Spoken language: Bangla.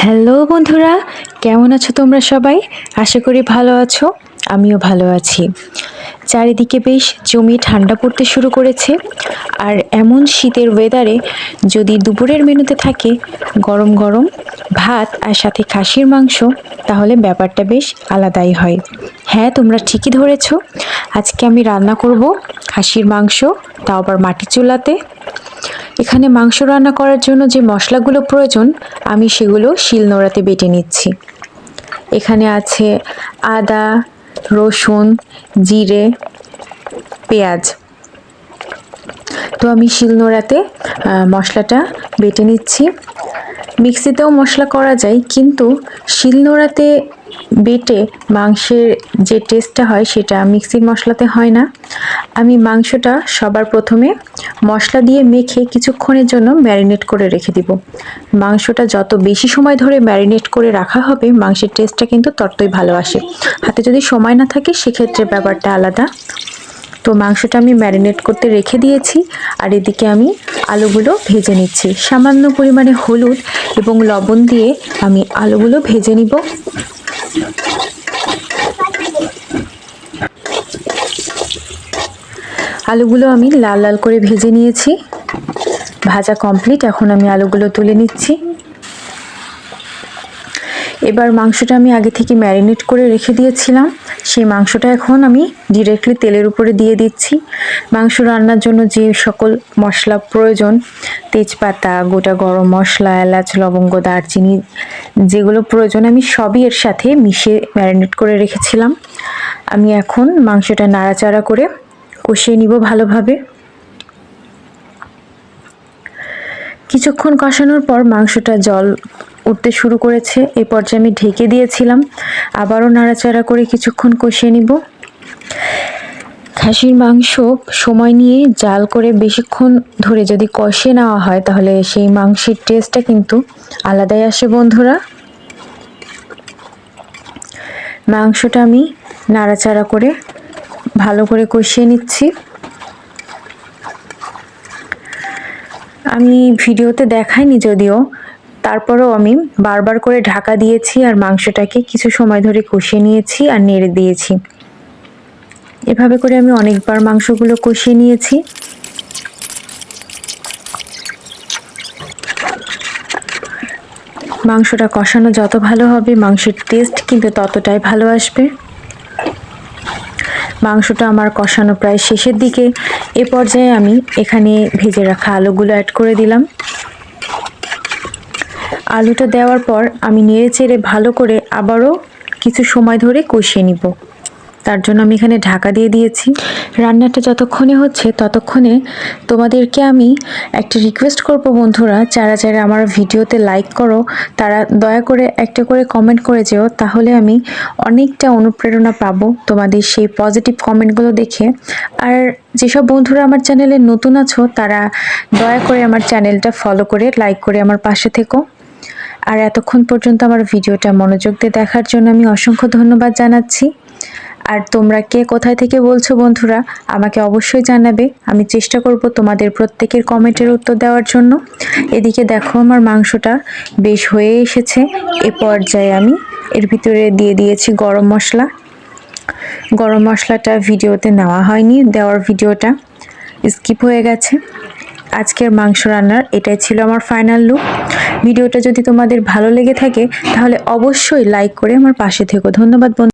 হ্যালো বন্ধুরা, কেমন আছো তোমরা সবাই? আশা করি ভালো আছো। আমিও ভালো আছি। চারিদিকে বেশ জমিয়ে ঠান্ডা পড়তে শুরু করেছে। আর এমন শীতের ওয়েদারে যদি দুপুরের মেনুতে থাকে গরম গরম ভাত আর সাথে খাসির মাংস, তাহলে ব্যাপারটা বেশ আলাদাই হয়। হ্যাঁ, তোমরা ঠিকই ধরেছো। আজকে আমি রান্না করব খাসির মাংস, তাও আবার মাটির চুলাতে। এখানে মাংস রান্না করার জন্য যে মশলাগুলো প্রয়োজন আমি সেগুলো শিলনোড়াতে বেটে নিচ্ছি। এখানে আছে আদা, রসুন, জিরে, পেঁয়াজ। তো আমি শিলনোড়াতে মশলাটা বেটে নিচ্ছি। মিক্সিতেও মশলা করা যায়, কিন্তু শিলনোড়াতে বেটে মাংসের যে টেস্টটা হয় সেটা মিক্সির মশলাতে হয় না। আমি মাংসটা সবার প্রথমে মশলা দিয়ে মেখে কিছুক্ষণের জন্য ম্যারিনেট করে রেখে দিব। মাংসটা যত বেশি সময় ধরে ম্যারিনেট করে রাখা হবে মাংসের টেস্টটা কিন্তু ততই ভালো আসে। হাতে যদি সময় না থাকে সেক্ষেত্রে ব্যাপারটা আলাদা। তো মাংসটা আমি ম্যারিনেট করতে রেখে দিয়েছি, আর এদিকে আমি আলুগুলো ভেজে নিচ্ছি। সামান্য পরিমাণে হলুদ এবং লবণ দিয়ে আমি আলুগুলো ভেজে নিব। আলুগুলো আমি লাল লাল করে ভেজে নিয়েছি। ভাজা কমপ্লিট। এখন আমি আলুগুলো তুলে নিচ্ছি। এবার মাংসটা আমি আগে থেকে ম্যারিনেট করে রেখে দিয়েছিলাম, সেই মাংসটা এখন আমি ডিরেক্টলি তেলের উপরে দিয়ে দিচ্ছি। মাংস রান্নার জন্য যে সকল মশলা প্রয়োজন, তেজপাতা, গোটা গরম মশলা, এলাচ, লবঙ্গ, দারচিনি, যেগুলো প্রয়োজন আমি সবই এর সাথে মিশিয়ে ম্যারিনেট করে রেখেছিলাম। আমি এখন মাংসটা নাড়াচাড়া করে কষিয়ে নিব ভালোভাবে। কিছুক্ষণ কষানোর পর মাংসটা জল উঠতে শুরু করেছে। এই পর্যায়ে আমি ঢেকে দিয়েছিলাম। আবারও নাড়াচাড়া করে কিছুক্ষণ কষিয়ে নিব। খাসির মাংস সময় নিয়ে জাল করে বেশিক্ষণ ধরে যদি কষিয়ে নেওয়া হয় তাহলে সেই মাংসের টেস্টটা কিন্তু আলাদাই আসে বন্ধুরা। মাংসটা আমি নাড়াচাড়া করে ভালো করে কষিয়ে নিচ্ছি। আমি ভিডিওতে দেখাইনি যদিও, তারপরেও আমি বারবার করে ঢাকা দিয়েছি আর মাংসটাকে কিছু সময় ধরে কষিয়ে নিয়েছি আর নেড়ে দিয়েছি। এভাবে করে আমি অনেকবার মাংসগুলো কষিয়ে নিয়েছি। মাংসটা কষানো যত ভালো হবে মাংসের টেস্ট কিন্তু ততটাই ভালো আসবে। মাংসটা আমার কষানো প্রায় শেষের দিকে। এ পর্যায়ে আমি এখানে ভেজে রাখা আলুগুলো অ্যাড করে দিলাম। আলুটা দেওয়ার পর আমি নেড়েচেড়ে ভালো করে আবারও কিছু সময় ধরে কষিয়ে নিব। তার জন্য আমি এখানে ঢাকা দিয়ে দিয়েছি। রান্নাটা যতক্ষণে হচ্ছে ততক্ষণে তোমাদেরকে আমি একটা রিকোয়েস্ট করব বন্ধুরা, যারা যারা আমার ভিডিওতে লাইক করো তারা দয়া করে একটা করে কমেন্ট করে যেও, তাহলে আমি অনেকটা অনুপ্রেরণা পাবো তোমাদের সেই পজিটিভ কমেন্টগুলো দেখে। আর যেসব বন্ধুরা আমার চ্যানেলে নতুন আছো তারা দয়া করে আমার চ্যানেলটা ফলো করে লাইক করে আমার পাশে থেকো। আর এতক্ষণ পর্যন্ত আমার ভিডিওটা মনোযোগ দিয়ে দেখার জন্য আমি অসংখ্য ধন্যবাদ জানাচ্ছি। আর তোমরা কে কোথায় থেকে বলছো বন্ধুরা আমাকে অবশ্যই জানাবে। আমি চেষ্টা করব তোমাদের প্রত্যেকের কমেন্টের উত্তর দেওয়ার জন্য। এদিকে দেখো আমার মাংসটা বেশ হয়ে এসেছে। এ পর্যায়ে আমি এর ভিতরে দিয়ে দিয়েছি গরম মশলা। গরম মশলাটা ভিডিওতে নেওয়া হয়নি, দেওয়ার ভিডিওটা স্কিপ হয়ে গেছে। আজকের মাংস রান্নার এটাই ছিল আমার ফাইনাল লুক। ভিডিওটা যদি তোমাদের ভালো লেগে থাকে তাহলে অবশ্যই লাইক করে আমার পাশে থেকো। ধন্যবাদ বন্ধু।